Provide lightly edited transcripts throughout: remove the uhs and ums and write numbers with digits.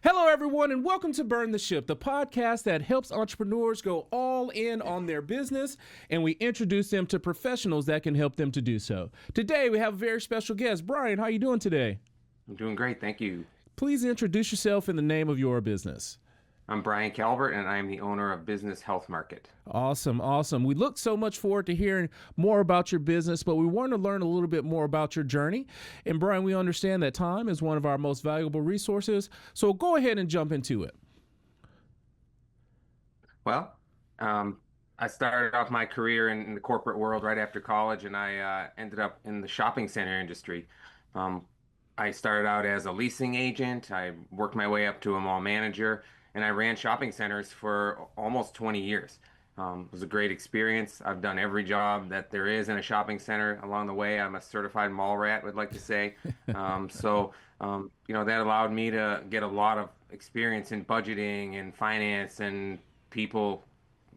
Hello, everyone, and welcome to Burn the Ship, the podcast that helps entrepreneurs go all in on their business, and we introduce them to professionals that can help them to do so. Today, we have a very special guest. Brian, how are you doing today? I'm doing great, thank you. Please introduce yourself in the name of your business. I'm Brian Calvert, and I'm the owner of Business Health Market. Awesome, awesome. We look so much forward to hearing more about your business, but we want to learn a little bit more about your journey. And Brian, we understand that time is one of our most valuable resources, so go ahead and jump into it. Well, I started off my career in the corporate world right after college, and I ended up in the shopping center industry. I started out as a leasing agent. I worked my way up to a mall manager, and I ran shopping centers for almost 20 years. It was a great experience. I've done every job that there is in a shopping center along the way. I'm a certified mall rat, would like to say. That allowed me to get a lot of experience in budgeting and finance and people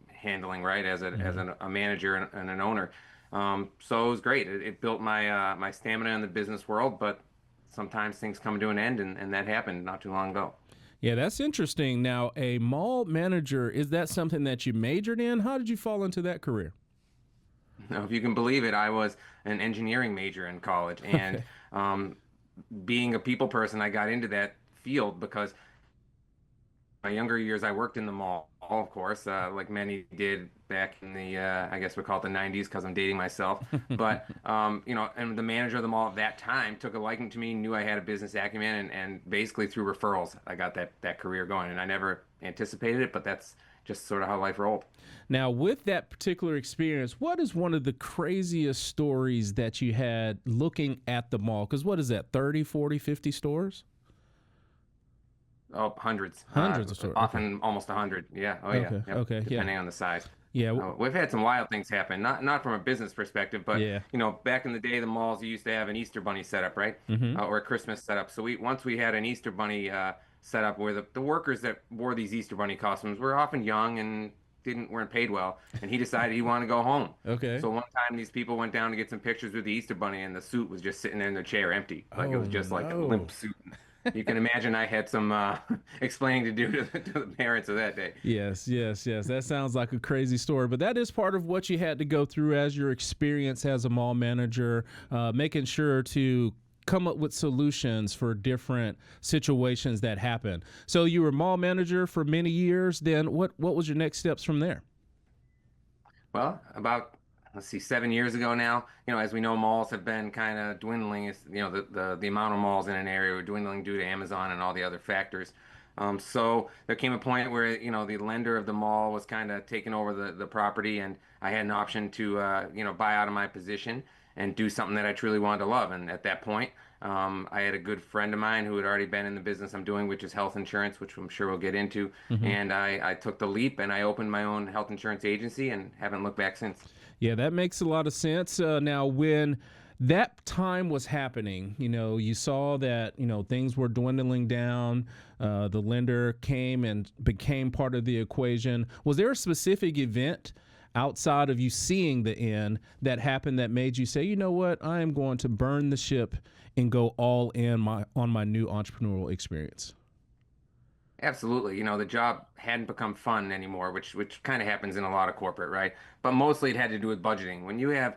handling, right, as a manager and an owner. So it was great. It built my stamina in the business world, but sometimes things come to an end, and that happened not too long ago. Yeah, that's interesting. Now, a mall manager, is that something that you majored in? How did you fall into that career? Now, if you can believe it, I was an engineering major in college, and Okay. being a people person, I got into that field because my younger years, I worked in the mall, of course, like many did back in the, I guess we call it the 90s because I'm dating myself. But, and the manager of the mall at that time took a liking to me, knew I had a business acumen, and basically through referrals, I got that career going. And I never anticipated it, but that's just sort of how life rolled. Now, with that particular experience, what is one of the craziest stories that you had looking at the mall? Because what is that, 30, 40, 50 stores? Oh, hundreds, Hundreds of stores. Okay. often almost 100. Yeah. Oh, yeah. Okay. Yep. Okay. Yeah. Depending on the size. Yeah. We've had some wild things happen, not from a business perspective, but Yeah. back in the day, the malls used to have an Easter bunny setup, right? Mm-hmm. Or a Christmas setup. So once we had an Easter bunny setup where the workers that wore these Easter bunny costumes were often young and weren't paid well, and he decided he wanted to go home. Okay. So one time these people went down to get some pictures with the Easter bunny, and the suit was just sitting there in their chair empty, like it Oh, was just like a limp no. suit. You can imagine I had some explaining to do to the parents of that day. Yes, yes, yes. That sounds like a crazy story, but that is part of what you had to go through as your experience as a mall manager, making sure to come up with solutions for different situations that happen. So you were mall manager for many years. Then what was your next steps from there? Well, about let's see, 7 years ago now, as we know, malls have been kind of dwindling. The amount of malls in an area were dwindling due to Amazon and all the other factors. So there came a point where, the lender of the mall was kind of taking over the property, and I had an option to, buy out of my position and do something that I truly wanted to love. And at that point, I had a good friend of mine who had already been in the business I'm doing, which is health insurance, which I'm sure we'll get into. Mm-hmm. And I took the leap and I opened my own health insurance agency and haven't looked back since. Yeah, that makes a lot of sense. Now, when that time was happening, you saw that, things were dwindling down. The lender came and became part of the equation. Was there a specific event outside of you seeing the end that happened that made you say, you know what, I am going to burn the ship and go all in on my new entrepreneurial experience? Absolutely. The job hadn't become fun anymore, which kind of happens in a lot of corporate, right? But mostly it had to do with budgeting. When you have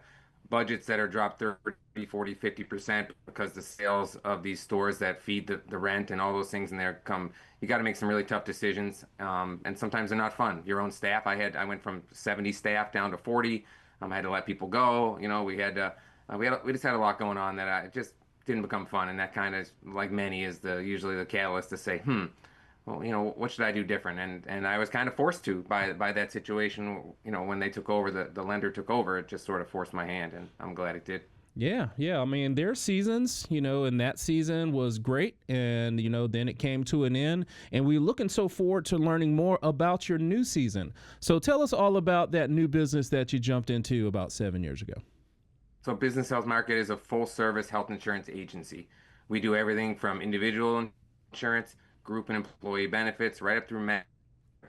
budgets that are dropped 30, 40, 50% because the sales of these stores that feed the rent and all those things in there come, you got to make some really tough decisions. And sometimes they're not fun. Your own staff, I went from 70 staff down to 40. I had to let people go. We just had a lot going on that I just didn't become fun. And that kind of, like many, is usually the catalyst to say, well, what should I do different? And I was kind of forced to by that situation. When they took over, the lender took over, it just sort of forced my hand, and I'm glad it did. Yeah, yeah. I mean, there are seasons, and that season was great. And, then it came to an end. And we're looking so forward to learning more about your new season. So tell us all about that new business that you jumped into about 7 years ago. So Business Health Market is a full service health insurance agency. We do everything from individual insurance, group and employee benefits, right up through med.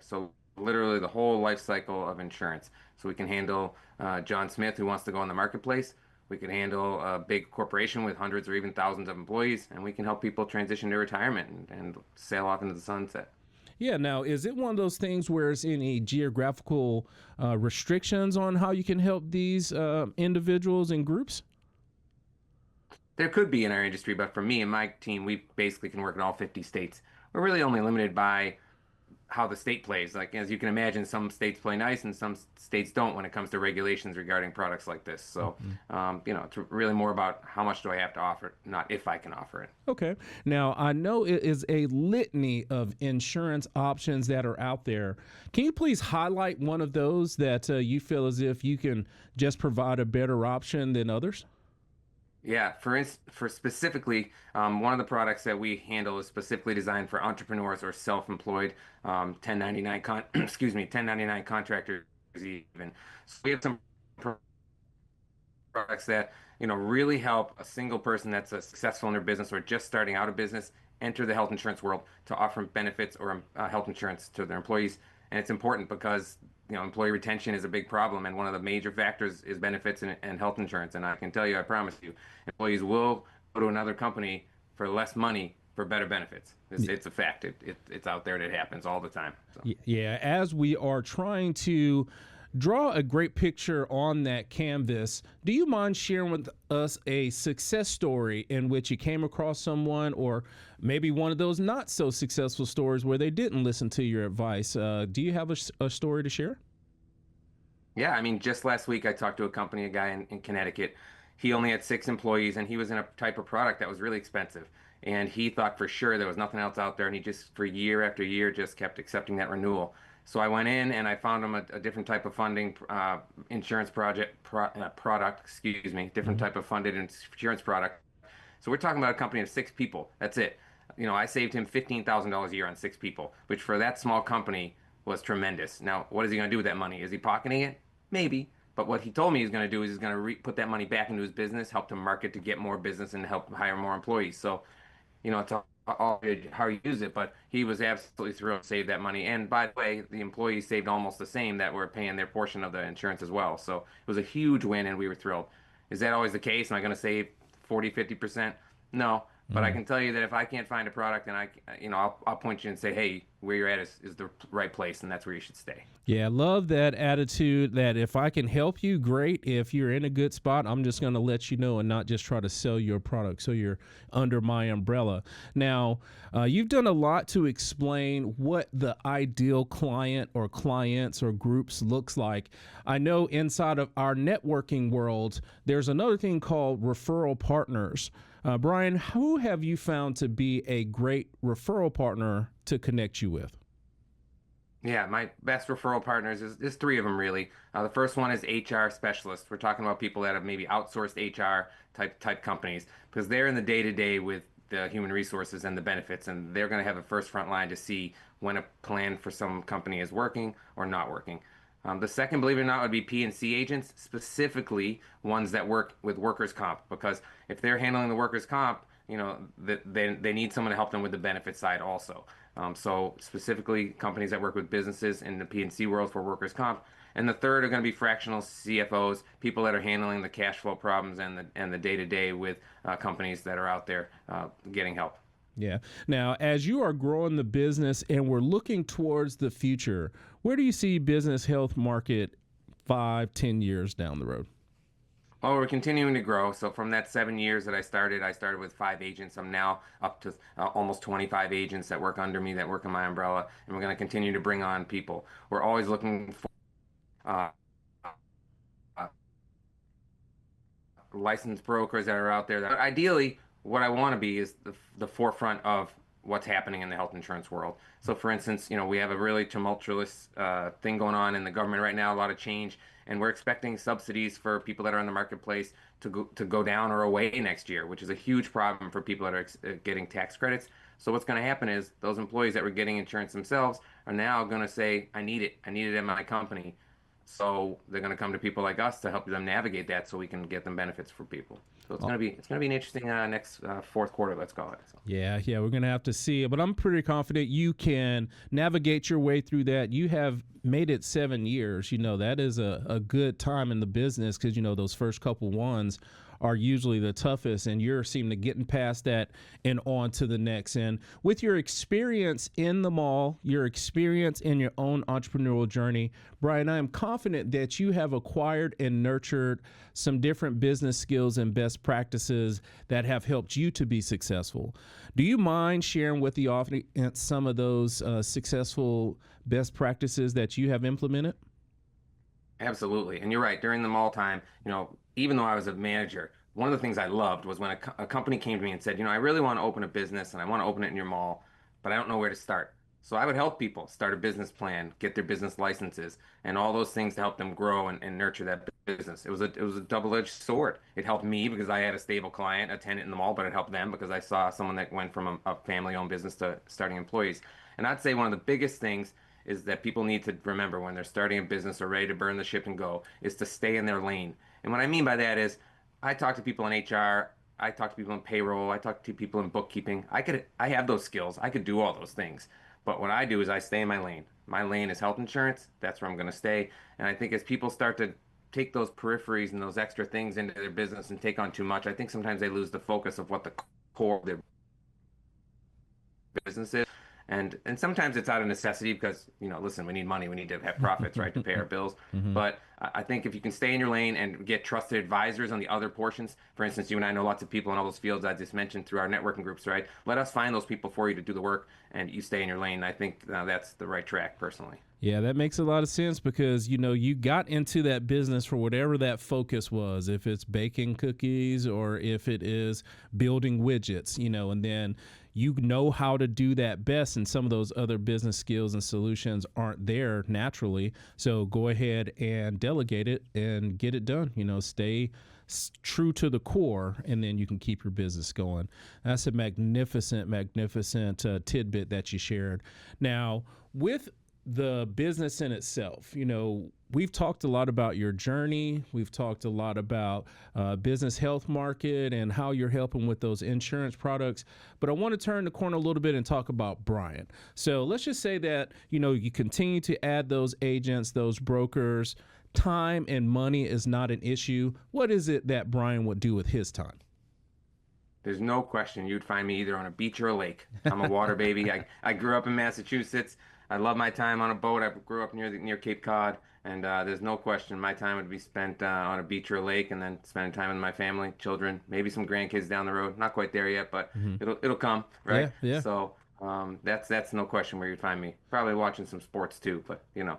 So literally the whole life cycle of insurance. So we can handle John Smith who wants to go in the marketplace, We could handle a big corporation with hundreds or even thousands of employees, and we can help people transition to retirement and sail off into the sunset. Yeah. Now, is it one of those things where there's any geographical restrictions on how you can help these individuals and groups? There could be in our industry, but for me and my team, we basically can work in all 50 states. We're really only limited by how the state plays. Like, as you can imagine, some states play nice and some states don't when it comes to regulations regarding products like this. So, Mhm. it's really more about how much do I have to offer, not if I can offer it. Okay. Now, I know it is a litany of insurance options that are out there. Can you please highlight one of those that you feel as if you can just provide a better option than others? Yeah, for specifically, one of the products that we handle is specifically designed for entrepreneurs or self-employed 1099 excuse me, 1099 contractors even. So we have some products that, really help a single person that's successful in their business or just starting out a business enter the health insurance world to offer benefits or health insurance to their employees. And it's important because, employee retention is a big problem, and one of the major factors is benefits and health insurance. And I can tell you, I promise you, employees will go to another company for less money for better benefits. It's a fact. It's out there and it happens all the time. So. Yeah, as we are trying to draw a great picture on that canvas, do you mind sharing with us a success story in which you came across someone, or maybe one of those not so successful stories where they didn't listen to your advice? Do you have a story to share? Yeah, I mean, just last week I talked to a guy in Connecticut. He only had 6 employees and he was in a type of product that was really expensive. And he thought for sure there was nothing else out there. And he just, for year after year, just kept accepting that renewal. So I went in and I found him a different type of funding insurance product, excuse me, different Mhm. type of funded insurance product. So we're talking about a company of 6 people. That's it. I saved him $15,000 a year on 6 people, which for that small company was tremendous. Now, what is he going to do with that money? Is he pocketing it? Maybe. But what he told me he's going to do is he's going to put that money back into his business, help him market to get more business and help hire more employees. So, it's all how you use it, but he was absolutely thrilled to save that money. And by the way, the employees saved almost the same that were paying their portion of the insurance as well. So it was a huge win and we were thrilled. Is that always the case? Am I going to save 40, 50%? No, but I Mm. can tell you that if I can't find a product and I'll point you and say, hey, where you're at is the right place and that's where you should stay. Yeah, I love that attitude that if I can help you, great. If you're in a good spot, I'm just going to let you know and not just try to sell your product. So you're under my umbrella. Now, you've done a lot to explain what the ideal client or clients or groups looks like. I know inside of our networking world, there's another thing called referral partners. Brian, who have you found to be a great referral partner to connect you with? Yeah, my best referral partners is 3 of them really. The first one is HR specialists. We're talking about people that have maybe outsourced HR type companies because they're in the day to day with the human resources and the benefits, and they're going to have a first front line to see when a plan for some company is working or not working. The second, believe it or not, would be P&C agents, specifically ones that work with workers' comp, because if they're handling the workers' comp, they need someone to help them with the benefit side also. So specifically companies that work with businesses in the P&C world for workers' comp. And the third are going to be fractional CFOs, people that are handling the cash flow problems and the day-to-day with companies that are out there getting help. Yeah. Now, as you are growing the business and we're looking towards the future, where do you see business health market 5, 10 years down the road? Oh, we're continuing to grow. So from that 7 years that I started with 5 agents. I'm now up to almost 25 agents that work under me, that work in my umbrella, and we're going to continue to bring on people. We're always looking for uh, uh, licensed brokers that are out there. But ideally, what I want to be is the forefront of what's happening in the health insurance world. So, for instance, we have a really tumultuous thing going on in the government right now, a lot of change, and we're expecting subsidies for people that are in the marketplace to go down or away next year, which is a huge problem for people that are getting tax credits. So, what's going to happen is those employees that were getting insurance themselves are now going to say, I need it. I need it in my company. So they're going to come to people like us to help them navigate that, so we can get them benefits for people. So it's going to be an interesting next fourth quarter, let's call it. So. Yeah, yeah, we're going to have to see it, but I'm pretty confident you can navigate your way through that. You have made it 7 years. That is a good time in the business because, those first couple ones are usually the toughest, and you're seeming to getting past that and on to the next. And with your experience in the mall, your experience in your own entrepreneurial journey, Brian, I am confident that you have acquired and nurtured some different business skills and best practices that have helped you to be successful. Do you mind sharing with the audience some of those successful best practices that you have implemented? Absolutely. And you're right. During the mall time, even though I was a manager, one of the things I loved was when a company came to me and said, I really want to open a business and I want to open it in your mall, but I don't know where to start. So I would help people start a business plan, get their business licenses, and all those things to help them grow and nurture that business. It was a double-edged sword. It helped me because I had a stable client, a tenant in the mall, but it helped them because I saw someone that went from a family-owned business to starting employees. And I'd say one of the biggest things is that people need to remember when they're starting a business or ready to burn the ship and go is to stay in their lane. And what I mean by that is I talk to people in HR, I talk to people in payroll, I talk to people in bookkeeping. I have those skills. I could do all those things. But what I do is I stay in my lane. My lane is health insurance. That's where I'm going to stay. And I think as people start to take those peripheries and those extra things into their business and take on too much, I think sometimes they lose the focus of what the core of their business is. And sometimes it's out of necessity because, listen, we need money, we need to have profits, right, to pay our bills. Mm-hmm. But I think if you can stay in your lane and get trusted advisors on the other portions, for instance, you and I know lots of people in all those fields I just mentioned through our networking groups, right? Let us find those people for you to do the work and you stay in your lane. I think that's the right track personally. Yeah, that makes a lot of sense because, you got into that business for whatever that focus was, if it's baking cookies or if it is building widgets, and then you know how to do that best, and some of those other business skills and solutions aren't there naturally. So go ahead and delegate it and get it done. Stay true to the core, and then you can keep your business going. That's a magnificent tidbit that you shared. Now, with the business in itself, we've talked a lot about your journey. We've talked a lot about business health market and how you're helping with those insurance products. But I want to turn the corner a little bit and talk about Brian. So let's just say that, you continue to add those agents, those brokers. Time and money is not an issue. What is it that Brian would do with his time? There's no question you'd find me either on a beach or a lake. I'm a water baby. I grew up in Massachusetts. I love my time on a boat. I grew up near Cape Cod, and there's no question my time would be spent on a beach or a lake, and then spending time with my family, children, maybe some grandkids down the road. Not quite there yet, but it'll come, right? Yeah. So that's no question where you'd find me. Probably watching some sports too, but who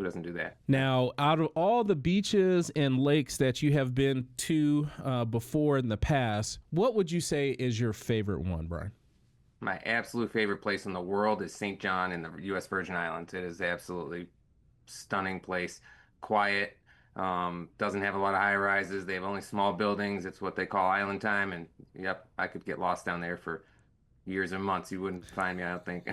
doesn't do that? Now, out of all the beaches and lakes that you have been to before in the past, what would you say is your favorite one, Brian? My absolute favorite place in the world is St. John in the U.S. Virgin Islands. It is absolutely stunning place, quiet, doesn't have a lot of high rises. They have only small buildings. It's what they call island time. And yep, I could get lost down there for years and months. You wouldn't find me, I don't think.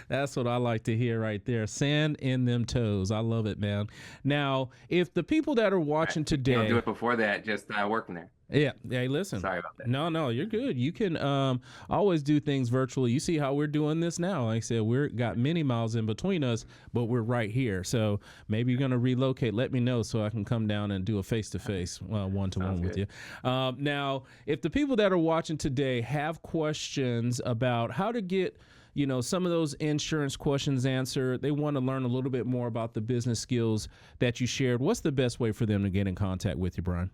That's what I like to hear right there. Sand in them toes. I love it, man. Now, if the people that are watching today, Don't do it before that, just working there. Yeah. Hey, listen. Sorry about that. No, you're good. You can always do things virtually. You see how we're doing this now. Like I said, we're got many miles in between us, but we're right here. So maybe you're going to relocate. Let me know so I can come down and do a face-to-face one-to-one with you. Now, if the people that are watching today have questions about how to get some of those insurance questions answered, they want to learn a little bit more about the business skills that you shared, what's the best way for them to get in contact with you, Brian?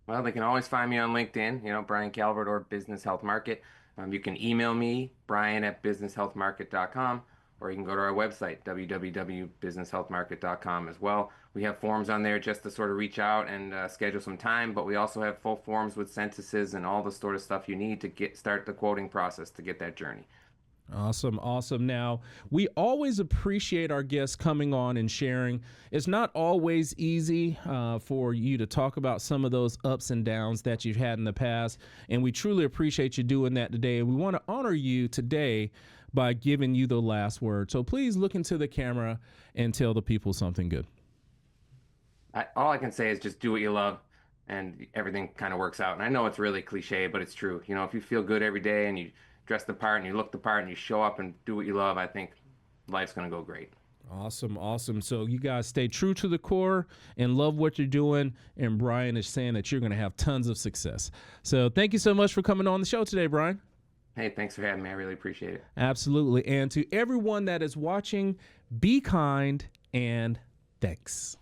Well, they can always find me on LinkedIn, Brian Calvert or Business Health Market. You can email me, brian@businesshealthmarket.com, or you can go to our website, www.businesshealthmarket.com as well. We have forms on there just to sort of reach out and schedule some time, but we also have full forms with censuses and all the sort of stuff you need to start the quoting process to get that journey. Awesome. Now, we always appreciate our guests coming on and sharing. It's not always easy for you to talk about some of those ups and downs that you've had in the past, and we truly appreciate you doing that today. And we want to honor you today by giving you the last word. So please look into the camera and tell the people something good. All I can say is just do what you love, and everything kind of works out. And I know it's really cliche, but it's true. You know, if you feel good every day and you dress the part and you look the part and you show up and do what you love, I think life's going to go great. Awesome, awesome. So you guys stay true to the core and love what you're doing. And Brian is saying that you're going to have tons of success. So thank you so much for coming on the show today, Brian. Hey, thanks for having me. I really appreciate it. Absolutely. And to everyone that is watching, be kind and thanks.